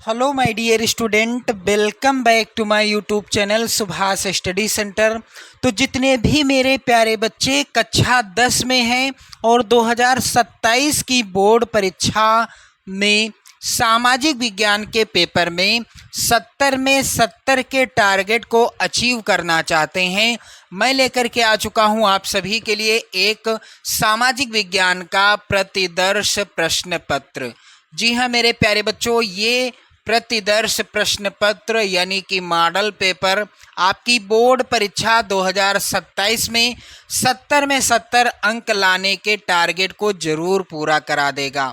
Hello my dear student, welcome back to my YouTube channel Subhash study centre. तो जितने भी मेरे प्यारे बच्चे कक्षा 10 में हैं और 2027 की बोर्ड परीक्षा में सामाजिक विज्ञान के पेपर में 70 में 70 के टारगेट को अचीव करना चाहते हैं, मैं लेकर के आ चुका हूं आप सभी के लिए एक सामाजिक विज्ञान का प्रतिदर्श प्रश्न पत्र। जी हाँ मेरे प्यारे बच्चों, ये प्रतिदर्श प्रश्न पत्र यानी कि मॉडल पेपर आपकी बोर्ड परीक्षा 2027 में 70 में 70 अंक लाने के टारगेट को जरूर पूरा करा देगा।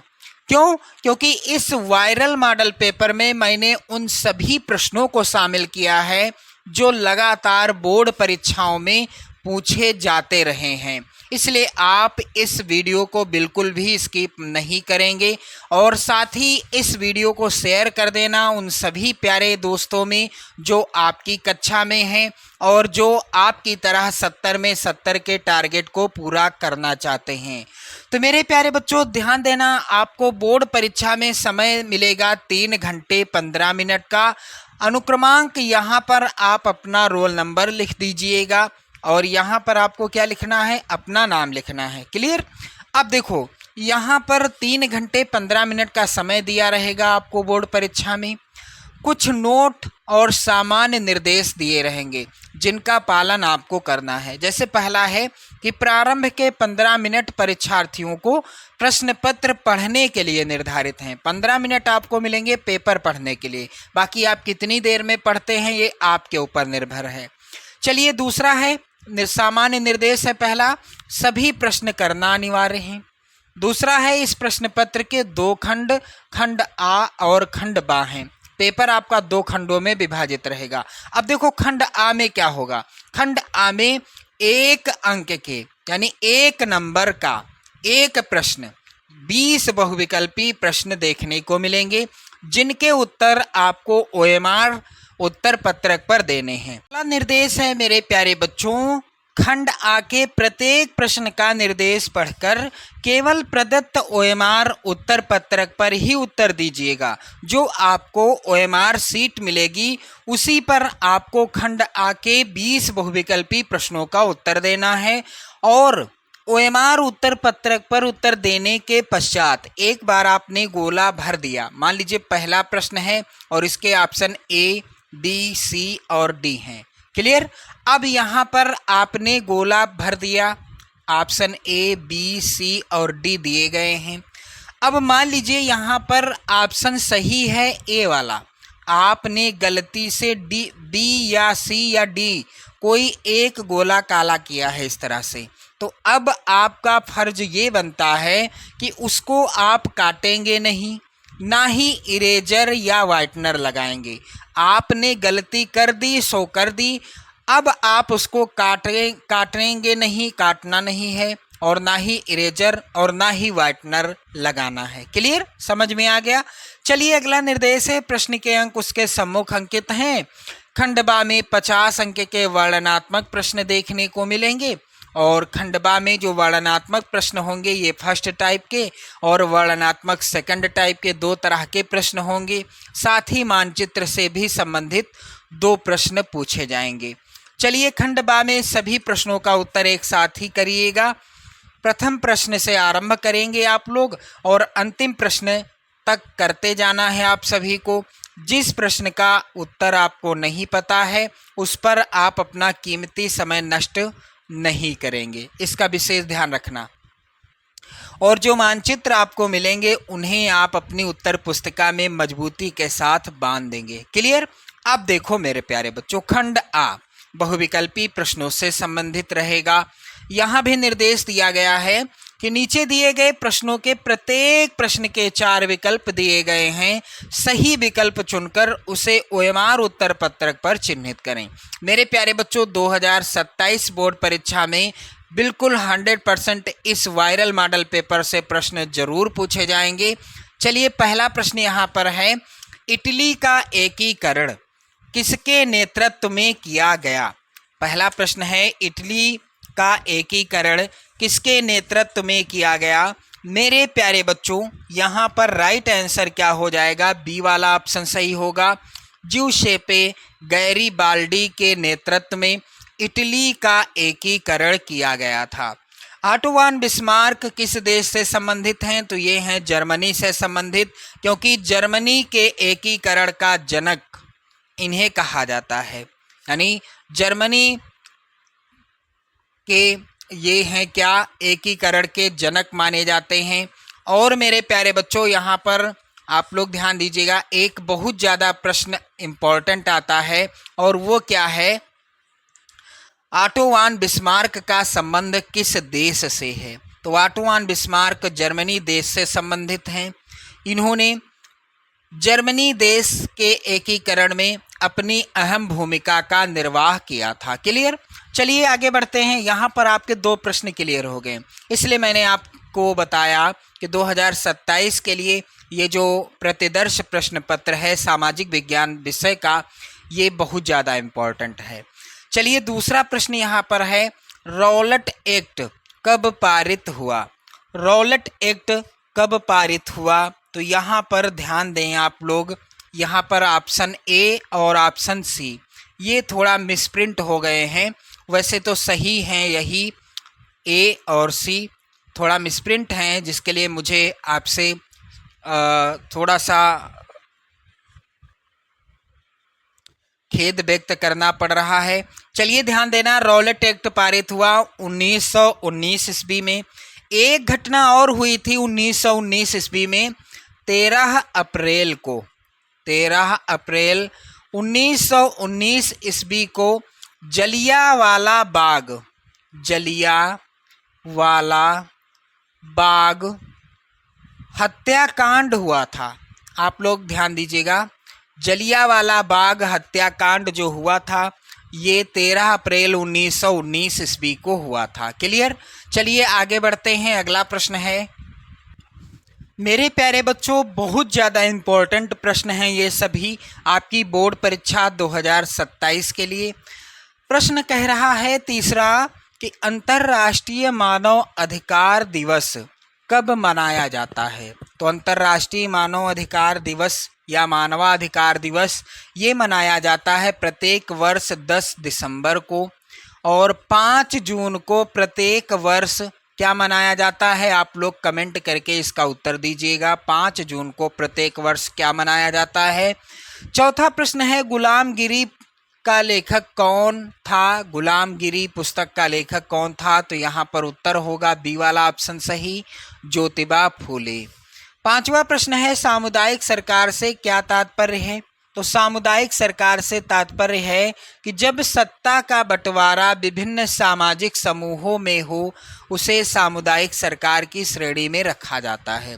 क्यों? क्योंकि इस वायरल मॉडल पेपर में मैंने उन सभी प्रश्नों को शामिल किया है जो लगातार बोर्ड परीक्षाओं में पूछे जाते रहे हैं, इसलिए आप इस वीडियो को बिल्कुल भी स्किप नहीं करेंगे और साथ ही इस वीडियो को शेयर कर देना उन सभी प्यारे दोस्तों में जो आपकी कक्षा में हैं और जो आपकी तरह 70 में 70 के टारगेट को पूरा करना चाहते हैं। तो मेरे प्यारे बच्चों ध्यान देना, आपको बोर्ड परीक्षा में समय मिलेगा 3 घंटे 15 मिनट का। अनुक्रमांक यहाँ पर आप अपना रोल नंबर लिख दीजिएगा और यहाँ पर आपको क्या लिखना है, अपना नाम लिखना है। क्लियर? अब देखो यहाँ पर 3 घंटे 15 मिनट का समय दिया रहेगा आपको बोर्ड परीक्षा में। कुछ नोट और सामान्य निर्देश दिए रहेंगे जिनका पालन आपको करना है। जैसे पहला है कि प्रारंभ के 15 मिनट परीक्षार्थियों को प्रश्न पत्र पढ़ने के लिए निर्धारित हैं। 15 मिनट आपको मिलेंगे पेपर पढ़ने के लिए, बाकी आप कितनी देर में पढ़ते हैं ये आपके ऊपर निर्भर है। चलिए दूसरा है सामान्य निर्देश है, पहला सभी प्रश्न करना अनिवार्य है। दूसरा है इस प्रश्न पत्र के 2 खंड, खंड आ और खंड बा हैं। पेपर आपका 2 खंडों में विभाजित रहेगा। अब देखो खंड आ में क्या होगा, खंड आ में 1 अंक के यानी 1 नंबर का एक प्रश्न 20 बहुविकल्पी प्रश्न देखने को मिलेंगे जिनके उत्तर आपको OMR उत्तर पत्रक पर देने हैं। अगला निर्देश है मेरे प्यारे बच्चों, खंड आ के प्रत्येक प्रश्न का निर्देश पढ़कर केवल प्रदत्त OMR उत्तर पत्रक पर ही उत्तर दीजिएगा। जो आपको OMR सीट मिलेगी उसी पर आपको खंड आ के 20 बहुविकल्पी प्रश्नों का उत्तर देना है और OMR उत्तर पत्रक पर उत्तर देने के पश्चात एक बार आपने गोला भर दिया, मान लीजिए पहला प्रश्न है और इसके ऑप्शन A, B, C और D हैं। क्लियर? अब यहाँ पर आपने गोला भर दिया, ऑप्शन A, B, C और D दिए गए हैं। अब मान लीजिए यहाँ पर ऑप्शन सही है A वाला, आपने गलती से B या C या D कोई एक गोला काला किया है इस तरह से, तो अब आपका फर्ज ये बनता है कि उसको आप काटेंगे नहीं, ना ही इरेजर या वाइटनर लगाएंगे। आपने गलती कर दी सो कर दी, अब आप उसको काटेंगे नहीं, काटना नहीं है और ना ही इरेजर और ना ही वाइटनर लगाना है। क्लियर? समझ में आ गया? चलिए अगला निर्देश है, प्रश्न के अंक उसके सम्मुख अंकित हैं। खंड बा में 50 अंक के वर्णनात्मक प्रश्न देखने को मिलेंगे और खंड बा में जो वर्णनात्मक प्रश्न होंगे ये फर्स्ट टाइप के और वर्णनात्मक सेकंड टाइप के 2 तरह के प्रश्न होंगे। साथ ही मानचित्र से भी संबंधित 2 प्रश्न पूछे जाएंगे। चलिए खंड बा में सभी प्रश्नों का उत्तर एक साथ ही करिएगा। प्रथम प्रश्न से आरंभ करेंगे आप लोग और अंतिम प्रश्न तक करते जाना है आप सभी को। जिस प्रश्न का उत्तर आपको नहीं पता है उस पर आप अपना कीमती समय नष्ट नहीं करेंगे, इसका विशेष ध्यान रखना। और जो मानचित्र आपको मिलेंगे उन्हें आप अपनी उत्तर पुस्तिका में मजबूती के साथ बांध देंगे। क्लियर? अब देखो मेरे प्यारे बच्चों, खंड आ बहुविकल्पी प्रश्नों से संबंधित रहेगा। यहाँ भी निर्देश दिया गया है कि नीचे दिए गए प्रश्नों के प्रत्येक प्रश्न के 4 विकल्प दिए गए हैं, सही विकल्प चुनकर उसे OMR उत्तर पत्रक पर चिन्हित करें। मेरे प्यारे बच्चों 2027 बोर्ड परीक्षा में बिल्कुल 100% इस वायरल मॉडल पेपर से प्रश्न जरूर पूछे जाएंगे। चलिए पहला प्रश्न यहाँ पर है, इटली का एकीकरण किसके नेतृत्व में किया गया? पहला प्रश्न है, इटली का एकीकरण किसके नेतृत्व में किया गया? मेरे प्यारे बच्चों यहाँ पर राइट आंसर क्या हो जाएगा, बी वाला ऑप्शन सही होगा। ज्यूसेppe गैरिबाल्डी के नेतृत्व में इटली का एकीकरण किया गया था। ऑटो वॉन बिस्मार्क किस देश से संबंधित हैं, तो ये हैं जर्मनी से संबंधित, क्योंकि जर्मनी के एकीकरण का जनक इन्हें कहा जाता है, यानी जर्मनी के ये हैं क्या, एकीकरण के जनक माने जाते हैं। और मेरे प्यारे बच्चों यहाँ पर आप लोग ध्यान दीजिएगा, एक बहुत ज़्यादा प्रश्न इम्पोर्टेंट आता है और वो क्या है, ऑटो वॉन बिस्मार्क का संबंध किस देश से है। तो ऑटो वॉन बिस्मार्क जर्मनी देश से संबंधित हैं। इन्होंने जर्मनी देश के एकीकरण में अपनी अहम भूमिका का निर्वाह किया था। क्लियर। चलिए आगे बढ़ते हैं। यहाँ पर आपके 2 प्रश्न क्लियर हो गए, इसलिए मैंने आपको बताया कि 2027 के लिए ये जो प्रतिदर्श प्रश्न पत्र है सामाजिक विज्ञान विषय का, ये बहुत ज़्यादा इम्पोर्टेंट है। चलिए दूसरा प्रश्न यहाँ पर है, रॉलेट एक्ट कब पारित हुआ। रॉलेट एक्ट कब पारित हुआ, तो यहाँ पर ध्यान दें आप लोग, यहाँ पर ऑप्शन ए और ऑप्शन सी ये थोड़ा मिसप्रिंट हो गए हैं, वैसे तो सही हैं यही, ए और सी थोड़ा मिसप्रिंट हैं, जिसके लिए मुझे आपसे थोड़ा सा खेद व्यक्त करना पड़ रहा है। चलिए ध्यान देना, रॉलेट एक्ट पारित हुआ 1919 ईस्वी में। एक घटना और हुई थी 1919 ईस्वी में, 13 अप्रैल 1919 ईस्वी को जलियांवाला बाग हत्याकांड हुआ था। आप लोग ध्यान दीजिएगा, जलियांवाला बाग हत्याकांड जो हुआ था ये 13 अप्रैल 1919 ईस्वी को हुआ था। क्लियर। चलिए आगे बढ़ते हैं। अगला प्रश्न है, मेरे प्यारे बच्चों बहुत ज़्यादा इम्पोर्टेंट प्रश्न हैं ये सभी आपकी बोर्ड परीक्षा 2027 के लिए। प्रश्न कह रहा है तीसरा कि अंतर्राष्ट्रीय मानव अधिकार दिवस कब मनाया जाता है। तो अंतर्राष्ट्रीय मानव अधिकार दिवस या मानवाधिकार दिवस ये मनाया जाता है प्रत्येक वर्ष 10 दिसंबर को, और 5 जून को प्रत्येक वर्ष क्या मनाया जाता है। आप लोग कमेंट करके इसका उत्तर दीजिएगा, 5 जून को प्रत्येक वर्ष क्या मनाया जाता है। चौथा प्रश्न है, गुलामगिरी का लेखक कौन था। गुलामगिरी पुस्तक का लेखक कौन था, तो यहाँ पर उत्तर होगा बी वाला ऑप्शन सही, ज्योतिबा फूले। पांचवा प्रश्न है, सामुदायिक सरकार से क्या तात्पर्य है। तो सामुदायिक सरकार से तात्पर्य है कि जब सत्ता का बंटवारा विभिन्न सामाजिक समूहों में हो उसे सामुदायिक सरकार की श्रेणी में रखा जाता है।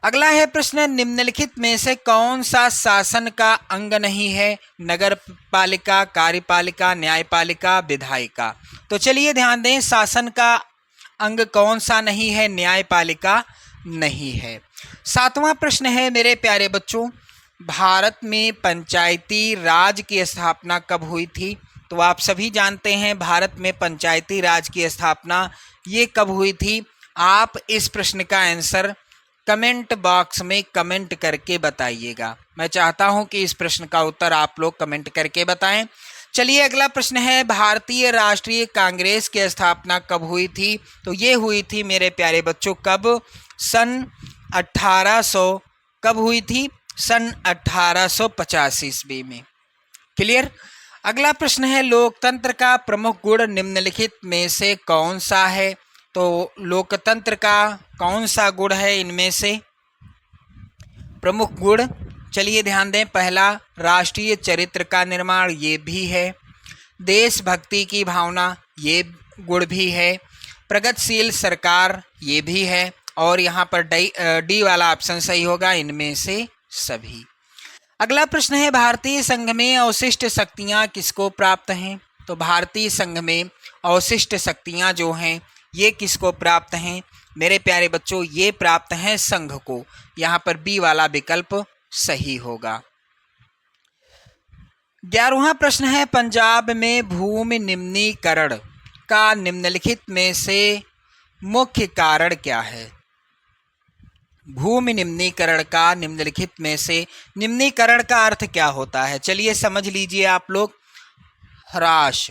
अगला है प्रश्न, निम्नलिखित में से कौन सा शासन का अंग नहीं है। नगर पालिका, कार्यपालिका, न्यायपालिका, विधायिका। तो चलिए ध्यान दें, शासन का अंग कौन सा नहीं है, न्यायपालिका नहीं है। सातवां प्रश्न है मेरे प्यारे बच्चों, भारत में पंचायती राज की स्थापना कब हुई थी। तो आप सभी जानते हैं भारत में पंचायती राज की स्थापना ये कब हुई थी। आप इस प्रश्न का आंसर कमेंट बॉक्स में कमेंट करके बताइएगा। मैं चाहता हूं कि इस प्रश्न का उत्तर आप लोग कमेंट करके बताएं। चलिए अगला प्रश्न है, भारतीय राष्ट्रीय कांग्रेस की स्थापना कब हुई थी। तो ये हुई थी मेरे प्यारे बच्चों कब, सन 1800 कब हुई थी, सन 1885 ईस्वी में। क्लियर। अगला प्रश्न है, लोकतंत्र का प्रमुख गुण निम्नलिखित में से कौन सा है। तो लोकतंत्र का कौन सा गुण है इनमें से प्रमुख गुण। चलिए ध्यान दें, पहला राष्ट्रीय चरित्र का निर्माण, ये भी है। देशभक्ति की भावना, ये गुण भी है। प्रगतिशील सरकार, ये भी है। और यहाँ पर डी वाला ऑप्शन सही होगा, इनमें से सभी। अगला प्रश्न है, भारतीय संघ में अवशिष्ट शक्तियाँ किसको प्राप्त हैं। तो भारतीय संघ में अवशिष्ट शक्तियाँ जो हैं ये किसको प्राप्त हैं मेरे प्यारे बच्चों, ये प्राप्त हैं संघ को। यहाँ पर बी वाला विकल्प सही होगा। 11वां प्रश्न है, पंजाब में भूमि निम्नीकरण का निम्नलिखित में से मुख्य कारण क्या है। भूमि निम्नीकरण का निम्नलिखित में से निम्नीकरण का अर्थ क्या होता है? चलिए समझ लीजिए आप लोग। ह्रास,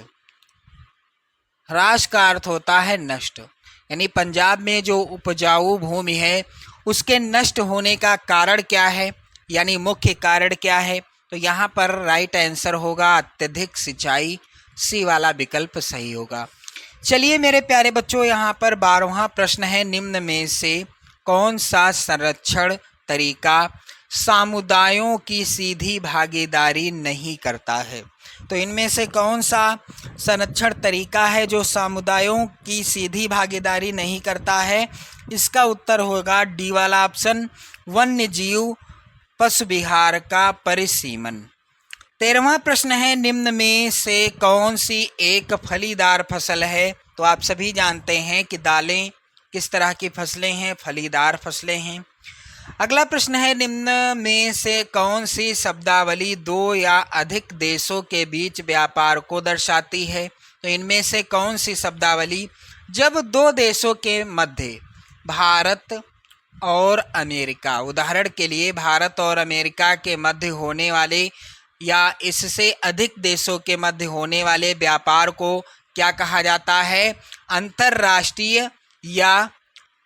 ह्रास का अर्थ होता है नष्ट, यानी पंजाब में जो उपजाऊ भूमि है उसके नष्ट होने का कारण क्या है, यानी मुख्य कारण क्या है? तो यहाँ पर राइट आंसर होगा अत्यधिक सिंचाई, सी वाला विकल्प सही होगा। चलिए मेरे प्यारे बच्चों, यहाँ पर 12वां प्रश्न है, निम्न में से कौन सा संरक्षण तरीका समुदायों की सीधी भागीदारी नहीं करता है? तो इनमें से कौन सा संरक्षण तरीका है जो समुदायों की सीधी भागीदारी नहीं करता है? इसका उत्तर होगा डी वाला ऑप्शन, वन्य जीव पशु विहार का परिसीमन। 13वां प्रश्न है, निम्न में से कौन सी एक फलीदार फसल है? तो आप सभी जानते हैं कि दालें किस तरह की फसलें हैं, फलीदार फसलें हैं। अगला प्रश्न है, निम्न में से कौन सी शब्दावली दो या अधिक देशों के बीच व्यापार को दर्शाती है? तो इनमें से कौन सी शब्दावली जब दो देशों के मध्य, भारत और अमेरिका, उदाहरण के लिए भारत और अमेरिका के मध्य होने वाले या इससे अधिक देशों के मध्य होने वाले व्यापार को क्या कहा जाता है? अंतर्राष्ट्रीय या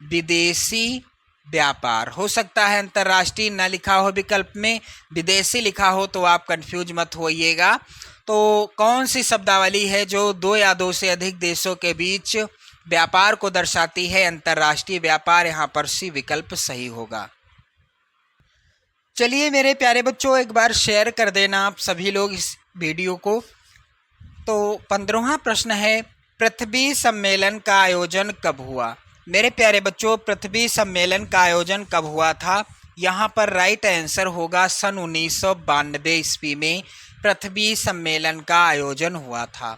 विदेशी व्यापार। हो सकता है अंतर्राष्ट्रीय न लिखा हो विकल्प में, विदेशी लिखा हो, तो आप कंफ्यूज मत होइएगा। तो कौन सी शब्दावली है जो दो या दो से अधिक देशों के बीच व्यापार को दर्शाती है? अंतर्राष्ट्रीय व्यापार, यहाँ पर सी विकल्प सही होगा। चलिए मेरे प्यारे बच्चों, एक बार शेयर कर देना आप सभी लोग इस वीडियो को। तो 15वां प्रश्न है, पृथ्वी सम्मेलन का आयोजन कब हुआ? मेरे प्यारे बच्चों, पृथ्वी सम्मेलन का आयोजन कब हुआ था? यहाँ पर राइट आंसर होगा सन 1992 ईस्वी में पृथ्वी सम्मेलन का आयोजन हुआ था।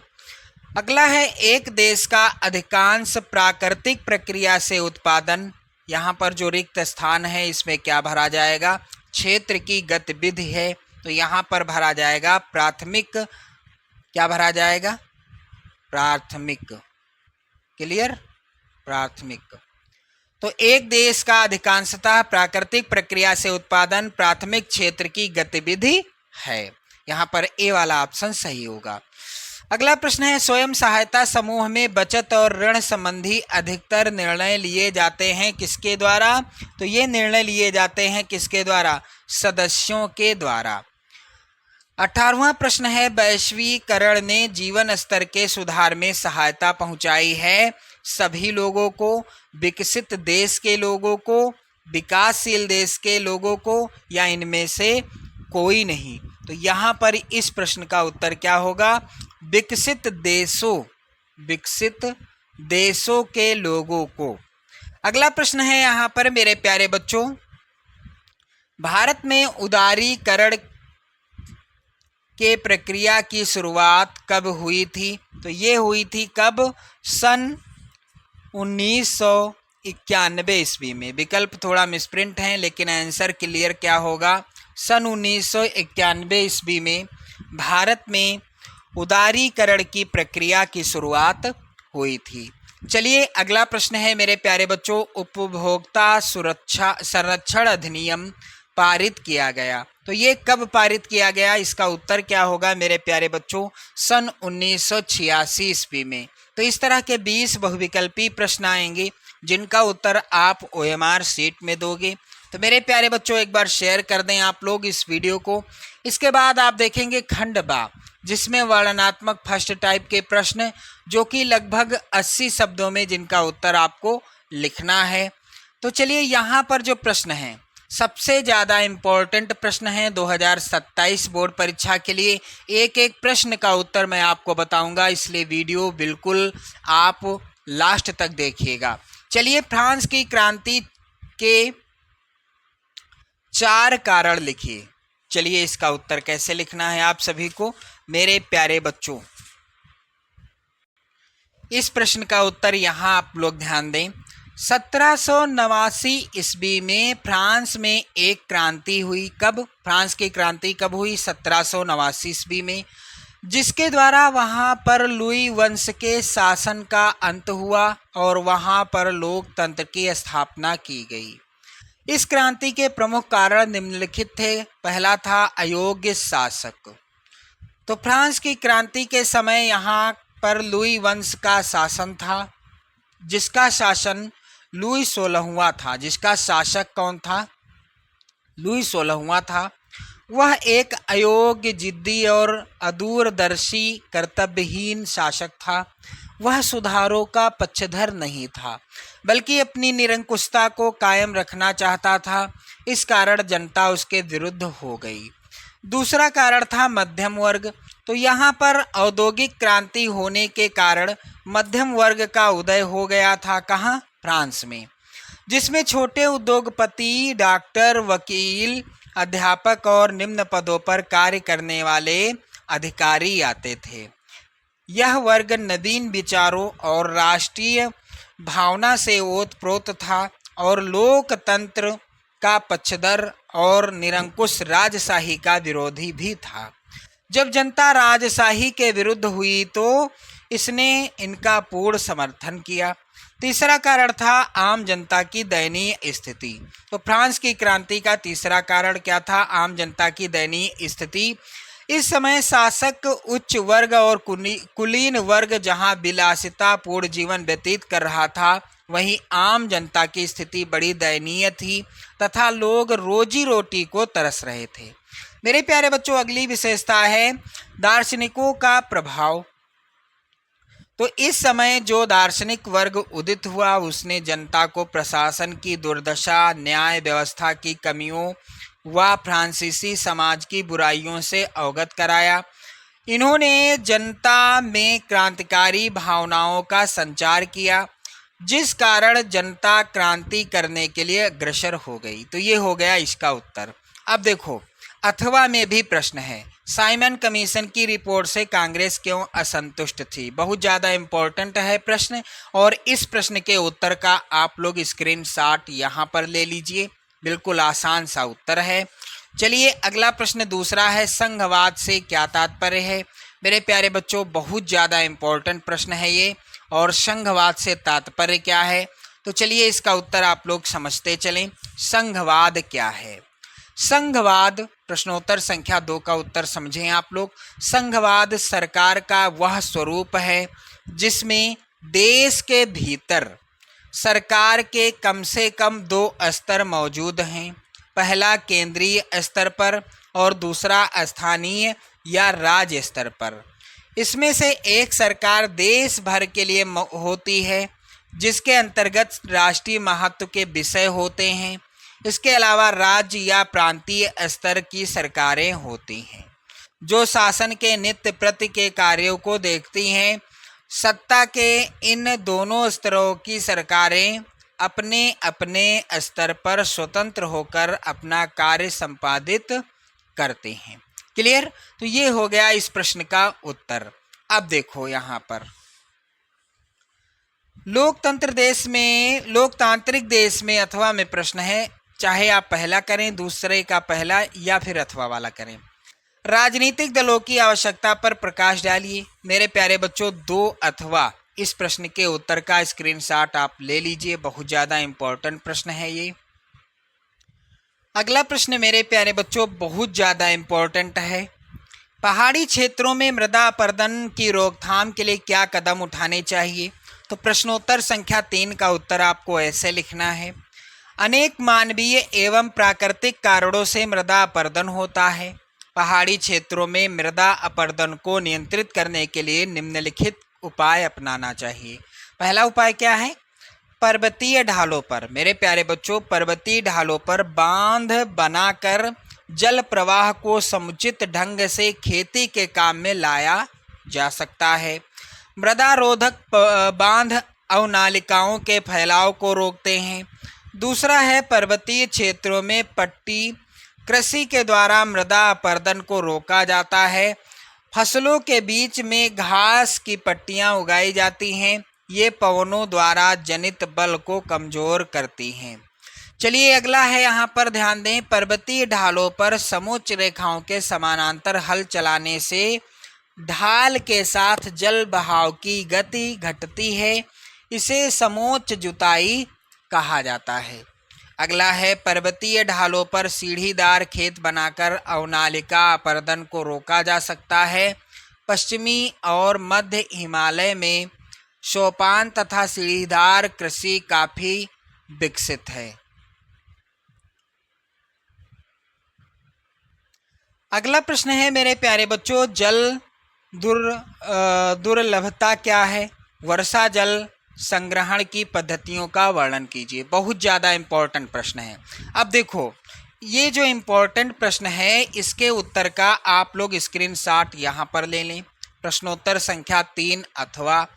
अगला है, एक देश का अधिकांश प्राकृतिक प्रक्रिया से उत्पादन, यहाँ पर जो रिक्त स्थान है इसमें क्या भरा जाएगा? क्षेत्र की गतिविधि है, तो यहाँ पर भरा जाएगा प्राथमिक, क्या भरा जाएगा? प्राथमिक। क्लियर? प्राथमिक। तो एक देश का अधिकांशतः प्राकृतिक प्रक्रिया से उत्पादन प्राथमिक क्षेत्र की गतिविधि है, यहाँ पर ए वाला ऑप्शन सही होगा। अगला प्रश्न है, स्वयं सहायता समूह में बचत और ऋण संबंधी अधिकतर निर्णय लिए जाते हैं किसके द्वारा? तो ये निर्णय लिए जाते हैं किसके द्वारा? सदस्यों के द्वारा। 18वां प्रश्न है, वैश्वीकरण ने जीवन स्तर के सुधार में सहायता पहुंचाई है सभी लोगों को, विकसित देश के लोगों को, विकासशील देश के लोगों को, या इनमें से कोई नहीं? तो यहाँ पर इस प्रश्न का उत्तर क्या होगा? विकसित देशों के लोगों को। अगला प्रश्न है यहाँ पर मेरे प्यारे बच्चों, भारत में उदारीकरण के प्रक्रिया की शुरुआत कब हुई थी? तो ये हुई थी कब? सन 1991 ईस्वी में। विकल्प थोड़ा मिसप्रिंट हैं लेकिन आंसर क्लियर क्या होगा? सन 1991 ईस्वी में भारत में उदारीकरण की प्रक्रिया की शुरुआत हुई थी। चलिए अगला प्रश्न है मेरे प्यारे बच्चों, उपभोक्ता सुरक्षा संरक्षण अधिनियम पारित किया गया, तो ये कब पारित किया गया? इसका उत्तर क्या होगा मेरे प्यारे बच्चों? सन 1986 ईस्वी में। तो इस तरह के 20 बहुविकल्पी प्रश्न आएंगे जिनका उत्तर आप OMR शीट में दोगे। तो मेरे प्यारे बच्चों एक बार शेयर कर दें आप लोग इस वीडियो को। इसके बाद आप देखेंगे खंड बा, जिसमें वर्णनात्मक फर्स्ट टाइप के प्रश्न जो कि लगभग 80 शब्दों में, जिनका उत्तर आपको लिखना है। तो चलिए यहाँ पर जो प्रश्न हैं सबसे ज़्यादा इम्पोर्टेंट प्रश्न है 2027 बोर्ड परीक्षा के लिए। एक एक प्रश्न का उत्तर मैं आपको बताऊंगा, इसलिए वीडियो बिल्कुल आप लास्ट तक देखिएगा। चलिए, फ्रांस की क्रांति के 4 कारण लिखिए। चलिए इसका उत्तर कैसे लिखना है आप सभी को मेरे प्यारे बच्चों। इस प्रश्न का उत्तर यहाँ आप लोग ध्यान दें। 1789 ईस्वी में फ्रांस में एक क्रांति हुई। कब? फ्रांस की क्रांति कब हुई? 1789 ईस्वी में, जिसके द्वारा वहाँ पर लुई वंश के शासन का अंत हुआ और वहाँ पर लोकतंत्र की स्थापना की गई। इस क्रांति के प्रमुख कारण निम्नलिखित थे। पहला था अयोग्य शासक। तो फ्रांस की क्रांति के समय यहाँ पर लुई वंश का शासन था, जिसका शासन लुई 16वां था। जिसका शासक कौन था? लुई 16वां था। वह एक अयोग्य, जिद्दी और अदूरदर्शी, कर्तव्यहीन शासक था। वह सुधारों का पक्षधर नहीं था, बल्कि अपनी निरंकुशता को कायम रखना चाहता था। इस कारण जनता उसके विरुद्ध हो गई। दूसरा कारण था मध्यम वर्ग। तो यहाँ पर औद्योगिक क्रांति होने के कारण मध्यम वर्ग का उदय हो गया था। कहाँ? फ्रांस में, जिसमें छोटे उद्योगपति, डॉक्टर, वकील, अध्यापक और निम्न पदों पर कार्य करने वाले अधिकारी आते थे। यह वर्ग नवीन विचारों और राष्ट्रीय भावना से ओतप्रोत था और लोकतंत्र का पक्षधर और निरंकुश राजशाही का विरोधी भी था। जब जनता राजशाही के विरुद्ध हुई तो इसने इनका पूर्ण समर्थन किया। तीसरा कारण था आम जनता की दयनीय स्थिति। तो फ्रांस की क्रांति का तीसरा कारण क्या था? आम जनता की दयनीय स्थिति। इस समय शासक उच्च वर्ग और कुलीन वर्ग जहां विलासितापूर्ण जीवन व्यतीत कर रहा था, वहीं आम जनता की स्थिति बड़ी दयनीय थी तथा लोग रोजी रोटी को तरस रहे थे। मेरे प्यारे बच्चों, अगली विशेषता है दार्शनिकों का प्रभाव। तो इस समय जो दार्शनिक वर्ग उदित हुआ, उसने जनता को प्रशासन की दुर्दशा, न्याय व्यवस्था की कमियों व फ्रांसीसी समाज की बुराइयों से अवगत कराया। इन्होंने जनता में क्रांतिकारी भावनाओं का संचार किया, जिस कारण जनता क्रांति करने के लिए अग्रसर हो गई। तो ये हो गया इसका उत्तर। अब देखो, अथवा में भी प्रश्न है, साइमन कमीशन की रिपोर्ट से कांग्रेस क्यों असंतुष्ट थी? बहुत ज़्यादा इम्पोर्टेंट है प्रश्न, और इस प्रश्न के उत्तर का आप लोग स्क्रीनशॉट यहाँ पर ले लीजिए। बिल्कुल आसान सा उत्तर है। चलिए अगला प्रश्न दूसरा है, संघवाद से क्या तात्पर्य है? मेरे प्यारे बच्चों, बहुत ज़्यादा इम्पोर्टेंट प्रश्न है ये, और संघवाद से तात्पर्य क्या है? तो चलिए इसका उत्तर आप लोग समझते चलें। संघवाद क्या है? संघवाद, प्रश्नोत्तर संख्या 2 का उत्तर समझें आप लोग। संघवाद सरकार का वह स्वरूप है जिसमें देश के भीतर सरकार के कम से कम 2 स्तर मौजूद हैं। पहला केंद्रीय स्तर पर और दूसरा स्थानीय या राज्य स्तर पर। इसमें से एक सरकार देश भर के लिए होती है, जिसके अंतर्गत राष्ट्रीय महत्व के विषय होते हैं। इसके अलावा राज्य या प्रांतीय स्तर की सरकारें होती हैं, जो शासन के नित्य प्रति के कार्यों को देखती हैं। सत्ता के इन दोनों स्तरों की सरकारें अपने अपने स्तर पर स्वतंत्र होकर अपना कार्य संपादित करते हैं। क्लियर? तो ये हो गया इस प्रश्न का उत्तर। अब देखो यहाँ पर, लोकतांत्रिक देश में अथवा में प्रश्न है, चाहे आप पहला करें, दूसरे का पहला, या फिर अथवा वाला करें। राजनीतिक दलों की आवश्यकता पर प्रकाश डालिए। मेरे प्यारे बच्चों, 2 अथवा इस प्रश्न के उत्तर का स्क्रीनशॉट आप ले लीजिए। बहुत ज़्यादा इम्पोर्टेंट प्रश्न है ये। अगला प्रश्न मेरे प्यारे बच्चों बहुत ज़्यादा इम्पोर्टेंट है। पहाड़ी क्षेत्रों में मृदा अपरदन की रोकथाम के लिए क्या कदम उठाने चाहिए? तो प्रश्नोत्तर संख्या 3 का उत्तर आपको ऐसे लिखना है। अनेक मानवीय एवं प्राकृतिक कारणों से मृदा अपरदन होता है। पहाड़ी क्षेत्रों में मृदा अपरदन को नियंत्रित करने के लिए निम्नलिखित उपाय अपनाना चाहिए। पहला उपाय क्या है? पर्वतीय ढालों पर, मेरे प्यारे बच्चों, पर्वतीय ढालों पर बांध बनाकर जल प्रवाह को समुचित ढंग से खेती के काम में लाया जा सकता है। मृदा रोधक बांध अवनालिकाओं के फैलाव को रोकते हैं। दूसरा है, पर्वतीय क्षेत्रों में पट्टी कृषि के द्वारा मृदा अपरदन को रोका जाता है। फसलों के बीच में घास की पट्टियां उगाई जाती हैं। ये पवनों द्वारा जनित बल को कमजोर करती हैं। चलिए अगला है, यहाँ पर ध्यान दें, पर्वतीय ढालों पर समोच्च रेखाओं के समानांतर हल चलाने से ढाल के साथ जल बहाव की गति घटती है। इसे समोच्च जुताई कहा जाता है। अगला है पर्वतीय ढालों पर सीढ़ीदार खेत बनाकर अवनालिका अपरदन को रोका जा सकता है। पश्चिमी और मध्य हिमालय में सोपान तथा सीढ़ीदार कृषि काफी विकसित है। अगला प्रश्न है मेरे प्यारे बच्चों, जल दुर्लभता क्या है? वर्षा जल संग्रहण की पद्धतियों का वर्णन कीजिए। बहुत ज़्यादा इम्पोर्टेंट प्रश्न है। अब देखो, ये जो इम्पोर्टेंट प्रश्न है इसके उत्तर का आप लोग स्क्रीनशॉट यहाँ पर ले लें। प्रश्नोत्तर संख्या 3 अथवा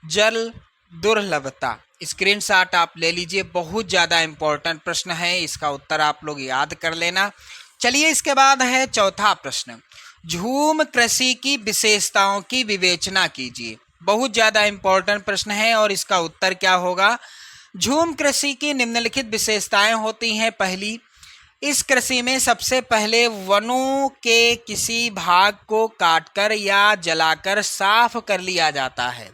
जल दुर्लभता, स्क्रीनशॉट आप ले लीजिए। बहुत ज़्यादा इम्पोर्टेंट प्रश्न है, इसका उत्तर आप लोग याद कर लेना। चलिए, इसके बाद है चौथा प्रश्न, झूम कृषि की विशेषताओं की विवेचना कीजिए। बहुत ज़्यादा इम्पोर्टेंट प्रश्न है और इसका उत्तर क्या होगा? झूम कृषि की निम्नलिखित विशेषताएं होती हैं। पहली, इस कृषि में सबसे पहले वनों के किसी भाग को काटकर या जलाकर साफ कर लिया जाता है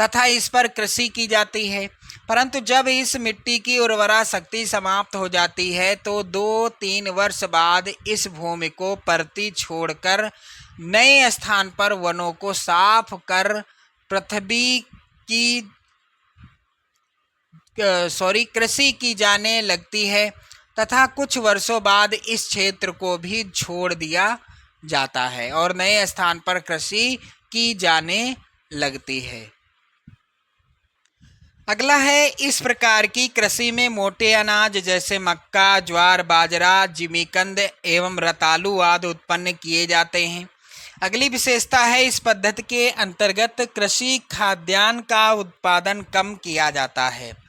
तथा इस पर कृषि की जाती है, परंतु जब इस मिट्टी की उर्वरा शक्ति समाप्त हो जाती है तो 2-3 वर्ष बाद इस भूमि को परती छोड़कर नए स्थान पर वनों को साफ कर पृथ्वी की कृषि की जाने लगती है तथा कुछ वर्षों बाद इस क्षेत्र को भी छोड़ दिया जाता है और नए स्थान पर कृषि की जाने लगती है। अगला है, इस प्रकार की कृषि में मोटे अनाज जैसे मक्का, ज्वार, बाजरा, जिमीकंद एवं रतालू आदि उत्पन्न किए जाते हैं। अगली विशेषता है, इस पद्धति के अंतर्गत कृषि खाद्यान्न का उत्पादन कम किया जाता है।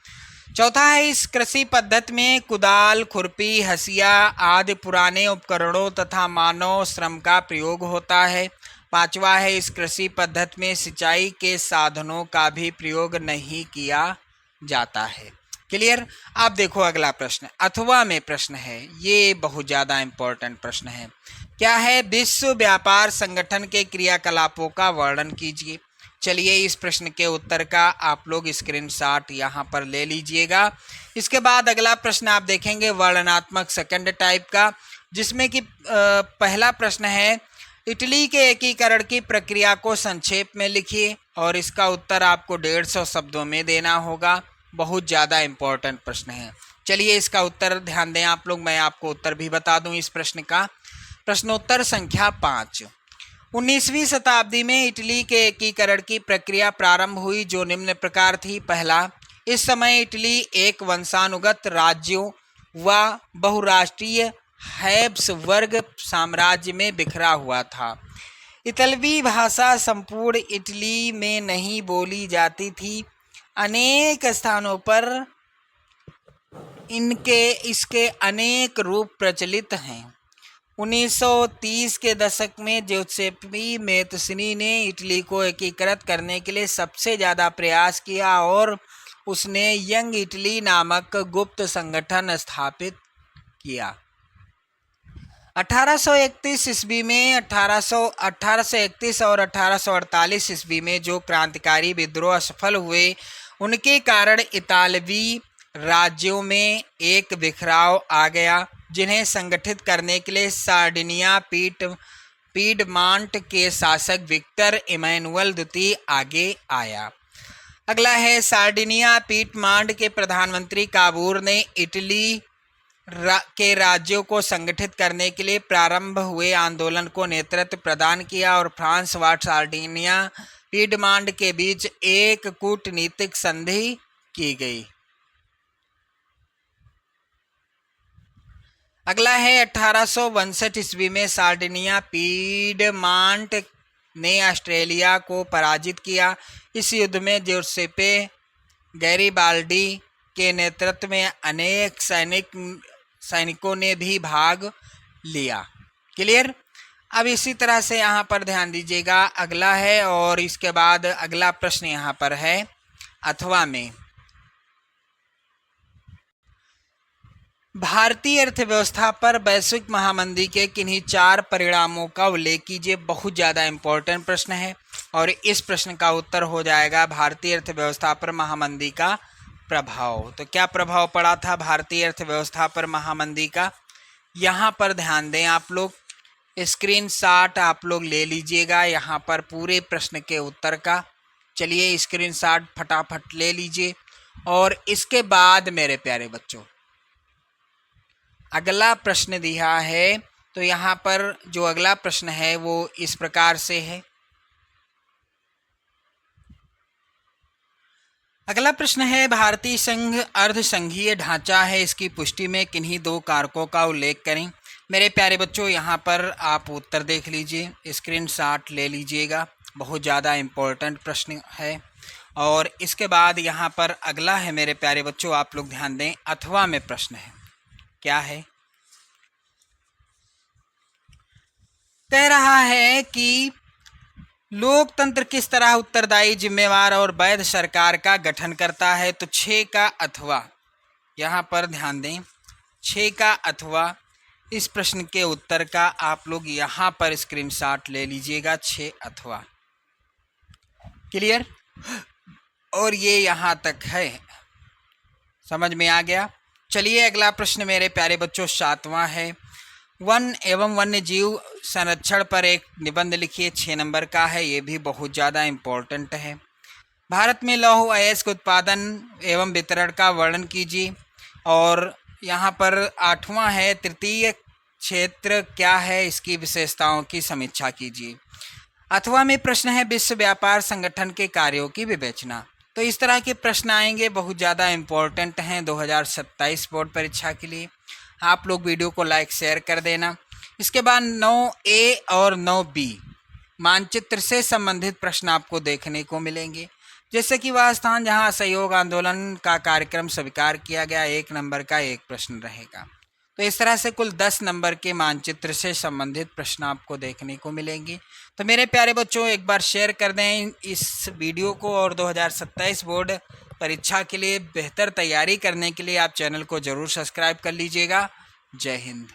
चौथा है, इस कृषि पद्धति में कुदाल, खुरपी, हंसिया आदि पुराने उपकरणों तथा मानव श्रम का प्रयोग होता है। पांचवा है, इस कृषि पद्धति में सिंचाई के साधनों का भी प्रयोग नहीं किया जाता है। क्लियर? आप देखो अगला प्रश्न, अथवा में प्रश्न है, ये बहुत ज़्यादा इम्पोर्टेंट प्रश्न है। क्या है? विश्व व्यापार संगठन के क्रियाकलापों का वर्णन कीजिए। चलिए, इस प्रश्न के उत्तर का आप लोग स्क्रीनशॉट यहाँ पर ले लीजिएगा। इसके बाद अगला प्रश्न आप देखेंगे वर्णनात्मक सेकंड टाइप का, जिसमें कि पहला प्रश्न है, इटली के एकीकरण की प्रक्रिया को संक्षेप में लिखिए और इसका उत्तर आपको 150 शब्दों में देना होगा। बहुत ज़्यादा इम्पोर्टेंट प्रश्न है। चलिए, इसका उत्तर ध्यान दें आप लोग, मैं आपको उत्तर भी बता दूं इस प्रश्न का। प्रश्नोत्तर संख्या 5, 19वीं शताब्दी में इटली के एकीकरण की प्रक्रिया प्रारंभ हुई जो निम्न प्रकार थी। पहला, इस समय इटली एक वंशानुगत राज्यों व बहुराष्ट्रीय हैब्सबर्ग साम्राज्य में बिखरा हुआ था। इतालवी भाषा संपूर्ण इटली में नहीं बोली जाती थी। अनेक स्थानों पर इसके अनेक रूप प्रचलित हैं। 1930 के दशक में जोसेपी मेत्सिनी ने इटली को एकीकृत करने के लिए सबसे ज़्यादा प्रयास किया और उसने यंग इटली नामक गुप्त संगठन स्थापित किया। 1831 ईस्वी में 1831 और 1848 ईस्वी में जो क्रांतिकारी विद्रोह असफल हुए, उनके कारण इतालवी राज्यों में एक बिखराव आ गया, जिन्हें संगठित करने के लिए सार्डिनिया पीडमांट के शासक विक्टर इमैनुअल द्वितीय आगे आया। अगला है, सार्डिनिया पीडमांट के प्रधानमंत्री काबूर ने इटली के राज्यों को संगठित करने के लिए प्रारंभ हुए आंदोलन को नेतृत्व प्रदान किया और फ्रांस व सार्डिनिया पीडमांट के बीच एक कूटनीतिक संधि की गई। अगला है, 1862 ईस्वी में सार्डिनिया पीडमांट ने ऑस्ट्रेलिया को पराजित किया। इस युद्ध में जोसेपे गैरिबाल्डी के नेतृत्व में अनेक सैनिकों ने भी भाग लिया। क्लियर? अब इसी तरह से यहाँ पर ध्यान दीजिएगा, अगला है और इसके बाद अगला प्रश्न यहाँ पर है, अथवा में भारतीय अर्थव्यवस्था पर वैश्विक महामंदी के किन्हीं 4 परिणामों का उल्लेख कीजिए। बहुत ज़्यादा इम्पोर्टेंट प्रश्न है और इस प्रश्न का उत्तर हो जाएगा भारतीय अर्थव्यवस्था पर महामंदी का प्रभाव। तो क्या प्रभाव पड़ा था भारतीय अर्थव्यवस्था पर महामंदी का? यहाँ पर ध्यान दें आप लोग, स्क्रीनशॉट आप लोग ले लीजिएगा यहाँ पर पूरे प्रश्न के उत्तर का। चलिए स्क्रीनशॉट फटाफट ले लीजिए। और इसके बाद मेरे प्यारे बच्चों अगला प्रश्न दिया है, तो यहाँ पर जो अगला प्रश्न है वो इस प्रकार से है। अगला प्रश्न है, भारतीय संघ अर्धसंघीय ढांचा है, इसकी पुष्टि में किन्हीं दो कारकों का उल्लेख करें। मेरे प्यारे बच्चों यहाँ पर आप उत्तर देख लीजिए, स्क्रीनशॉट ले लीजिएगा, बहुत ज़्यादा इम्पोर्टेंट प्रश्न है। और इसके बाद यहाँ पर अगला है मेरे प्यारे बच्चों, आप लोग ध्यान दें, अथवा में प्रश्न है। क्या है? कह रहा है कि लोकतंत्र किस तरह उत्तरदायी, जिम्मेवार और वैध सरकार का गठन करता है। तो 6 का अथवा, यहाँ पर ध्यान दें, 6 का अथवा, इस प्रश्न के उत्तर का आप लोग यहाँ पर स्क्रीनशॉट ले लीजिएगा। 6 अथवा, क्लियर? और ये यहाँ तक है, समझ में आ गया? चलिए अगला प्रश्न मेरे प्यारे बच्चों 7वां है। वन एवं वन्य जीव संरक्षण पर एक निबंध लिखिए, 6 नंबर का है, ये भी बहुत ज़्यादा इम्पोर्टेंट है। भारत में लौह अयस्क उत्पादन एवं वितरण का वर्णन कीजिए। और यहाँ पर 8वां है, तृतीय क्षेत्र क्या है, इसकी विशेषताओं की समीक्षा कीजिए। अथवा में प्रश्न है, विश्व व्यापार संगठन के कार्यों की विवेचना। तो इस तरह के प्रश्न आएंगे, बहुत ज़्यादा इम्पोर्टेंट हैं 2027 बोर्ड परीक्षा के लिए। आप लोग वीडियो को लाइक शेयर कर देना। इसके बाद 9A और 9B मानचित्र से संबंधित प्रश्न आपको देखने को मिलेंगे, जैसे कि वह स्थान जहां असहयोग आंदोलन का कार्यक्रम स्वीकार किया गया, 1 नंबर का एक प्रश्न रहेगा। तो इस तरह से कुल 10 नंबर के मानचित्र से संबंधित प्रश्न आपको देखने को मिलेंगे। तो मेरे प्यारे बच्चों एक बार शेयर कर दें इस वीडियो को, और 2027 बोर्ड परीक्षा के लिए बेहतर तैयारी करने के लिए आप चैनल को ज़रूर सब्सक्राइब कर लीजिएगा। जय हिंद।